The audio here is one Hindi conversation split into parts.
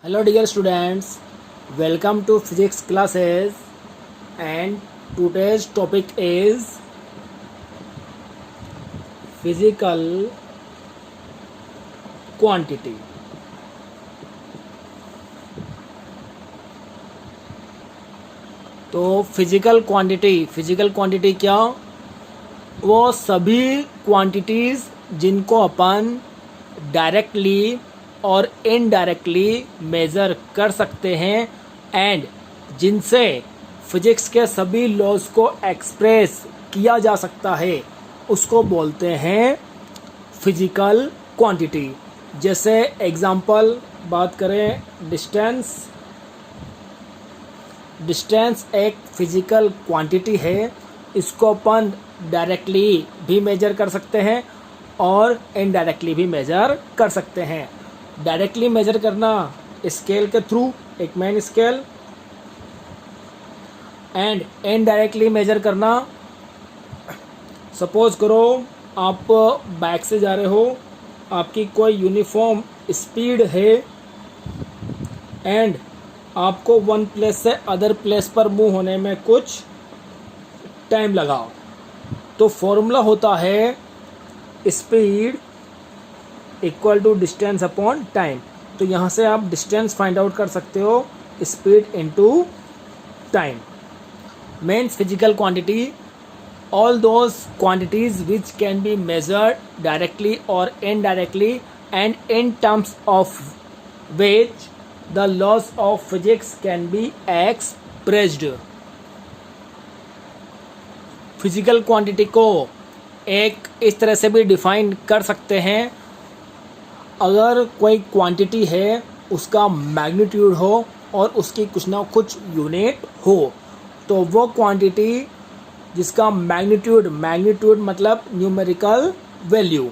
Hello dear students, welcome to physics classes and today's topic is physical quantity. तो फिजिकल क्वांटिटी क्या? वो सभी क्वांटिटीज़ जिनको अपन डायरेक्टली और इनडायरेक्टली मेज़र कर सकते हैं एंड जिनसे फिजिक्स के सभी लॉज को एक्सप्रेस किया जा सकता है उसको बोलते हैं फिजिकल क्वांटिटी. जैसे एग्जांपल बात करें, डिस्टेंस एक फिजिकल क्वांटिटी है. इसको अपन डायरेक्टली भी मेजर कर सकते हैं और इनडायरेक्टली भी मेजर कर सकते हैं. डायरेक्टली मेजर करना स्केल के थ्रू, एक main scale, and indirectly measure करना, सपोज करो आप बाइक से जा रहे हो, आपकी कोई यूनिफॉर्म स्पीड है एंड आपको वन प्लेस से अदर प्लेस पर मूव होने में कुछ टाइम लगा, तो फॉर्मूला होता है speed equal to distance upon time. तो यहाँ से आप डिस्टेंस फाइंड आउट कर सकते हो, speed into time. Means physical quantity all those quantities which can be measured directly or indirectly and in terms of which the laws of physics can be expressed. Physical quantity को एक इस तरह से भी डिफाइन कर सकते हैं. अगर कोई क्वांटिटी है उसका मैग्नीट्यूड हो और उसकी कुछ ना कुछ यूनिट हो, तो वो क्वांटिटी जिसका मैग्नीट्यूड मतलब न्यूमेरिकल वैल्यू,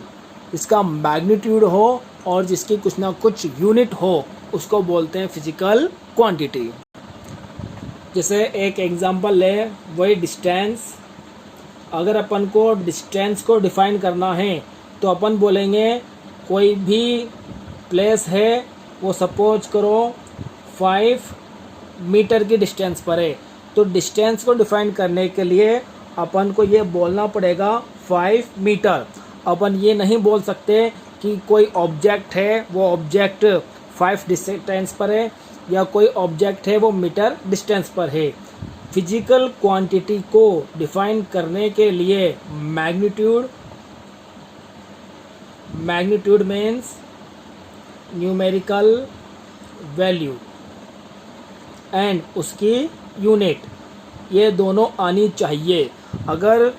जिसका मैग्नीट्यूड हो और जिसकी कुछ ना कुछ यूनिट हो, उसको बोलते हैं फिजिकल क्वांटिटी. जैसे एक एग्जांपल ले, वही डिस्टेंस. अगर अपन को डिस्टेंस को डिफाइन करना है तो अपन बोलेंगे कोई भी प्लेस है, वो सपोज करो 5 मीटर की डिस्टेंस पर है, तो डिस्टेंस को डिफाइन करने के लिए अपन को ये बोलना पड़ेगा 5 मीटर. अपन ये नहीं बोल सकते कि कोई ऑब्जेक्ट है, वो ऑब्जेक्ट 5 डिस्टेंस पर है, या कोई ऑब्जेक्ट है वो मीटर डिस्टेंस पर है. फिजिकल क्वांटिटी को डिफाइन करने के लिए magnitude means numerical value and उसकी यूनिट, ये दोनों आनी चाहिए. अगर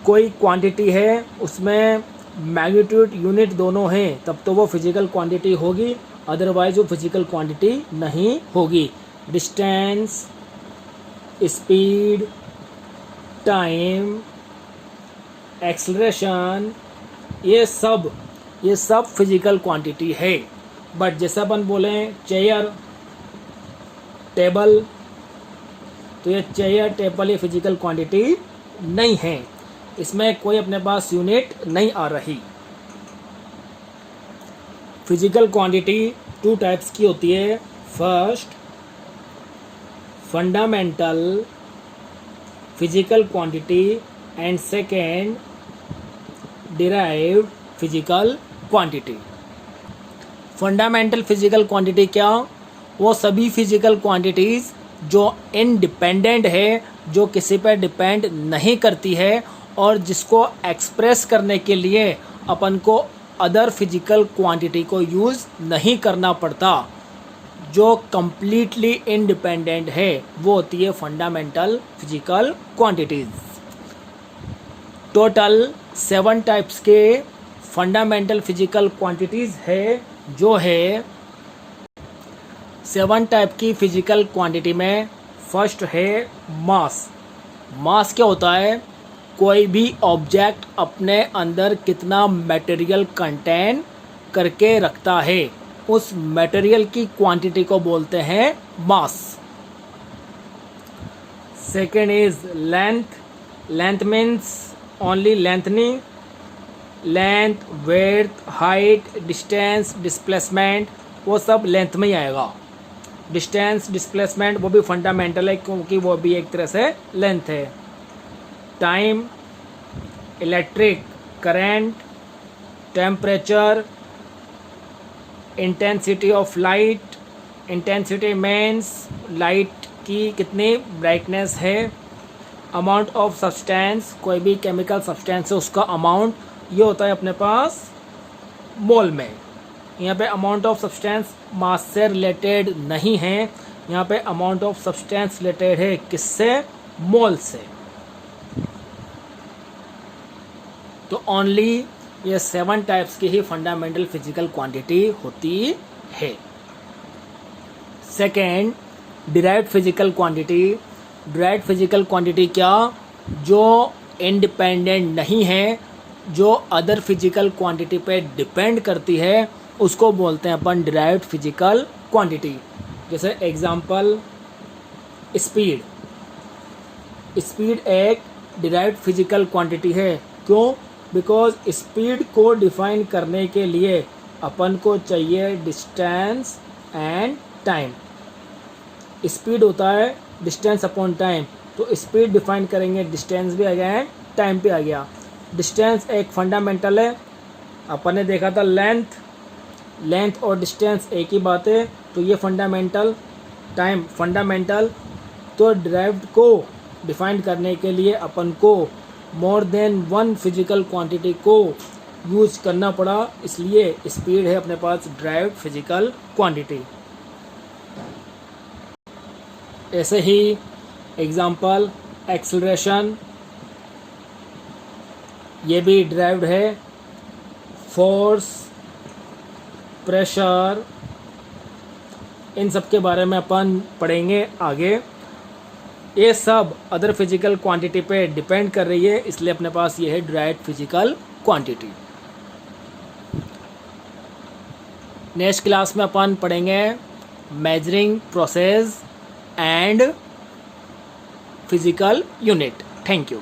कोई क्वांटिटी है उसमें मैग्नीट्यूड यूनिट दोनों हैं तब तो वो फिजिकल क्वांटिटी होगी, अदरवाइज वो फिजिकल क्वांटिटी नहीं होगी. डिस्टेंस, स्पीड, टाइम, एक्सेलरेशन, ये सब फिजिकल क्वांटिटी है. बट जैसा अपन बोलें चेयर, टेबल, तो ये चेयर, टेबल ये फिजिकल क्वांटिटी नहीं है, इसमें कोई अपने पास यूनिट नहीं आ रही. फिजिकल क्वांटिटी 2 टाइप्स की होती है. First, fundamental physical quantity and second, derived physical quantity. Fundamental physical quantity क्या? वो सभी फिजिकल क्वांटिटीज़ जो इंडिपेंडेंट है, जो किसी पर डिपेंड नहीं करती है और जिसको एक्सप्रेस करने के लिए अपन को अदर फिजिकल क्वांटिटी को यूज़ नहीं करना पड़ता, जो कंप्लीटली इंडिपेंडेंट है, वो होती है fundamental physical quantities. Total 7 types के फंडामेंटल फिजिकल क्वांटिटीज़ है. जो है 7 टाइप की फिजिकल क्वांटिटी में फर्स्ट है मास. मास क्या होता है? कोई भी ऑब्जेक्ट अपने अंदर कितना मटेरियल कंटेन करके रखता है, उस मटेरियल की क्वांटिटी को बोलते हैं mass. Second is length. Length means only lengthening, length, width, height, distance, displacement, वो सब लेंथ में ही आएगा। डिस्टेंस, डिस्प्लेसमेंट वो भी फंडामेंटल है क्योंकि वो भी एक तरह से लेंथ है। Time, electric current, temperature, intensity of light, intensity means light की कितनी ब्राइटनेस है। अमाउंट ऑफ सब्सटेंस, कोई भी केमिकल सब्सटेंस है उसका अमाउंट, ये होता है अपने पास मोल में। यहाँ पे अमाउंट ऑफ सब्सटेंस मास से रिलेटेड नहीं है, यहाँ पे अमाउंट ऑफ सब्सटेंस रिलेटेड है किससे? मोल से। तो ओनली ये 7 टाइप्स की ही फंडामेंटल फिजिकल क्वांटिटी होती है। Second, derived physical quantity. Derived physical quantity क्या? जो इंडिपेंडेंट नहीं है, जो अदर फिजिकल क्वांटिटी पे डिपेंड करती है, उसको बोलते हैं अपन डिराइव्ड फिजिकल क्वांटिटी। जैसे एग्जांपल, स्पीड। स्पीड एक डिराइव्ड फिजिकल क्वांटिटी है। क्यों? बिकॉज स्पीड को डिफाइन करने के लिए अपन को चाहिए डिस्टेंस एंड टाइम। स्पीड होता है डिस्टेंस अपॉन टाइम, तो स्पीड डिफाइन करेंगे, डिस्टेंस भी आ गया है, टाइम पे आ गया। डिस्टेंस एक फंडामेंटल है, अपन ने देखा था लेंथ और डिस्टेंस एक ही बात है, तो ये फंडामेंटल, टाइम फंडामेंटल। तो डिराइव्ड को डिफाइन करने के लिए अपन को more than one physical quantity को यूज करना पड़ा, इसलिए स्पीड है अपने पास डिराइव्ड फिजिकल क्वांटिटी। ऐसे ही एग्जांपल, एक्सेलरेशन, ये भी डिराइव्ड है। फोर्स, प्रेशर, इन सब के बारे में अपन पढ़ेंगे आगे। ये सब अदर फिजिकल क्वांटिटी पे डिपेंड कर रही है, इसलिए अपने पास ये है derived physical quantity. Next class में अपन पढ़ेंगे measuring process and physical unit. Thank you.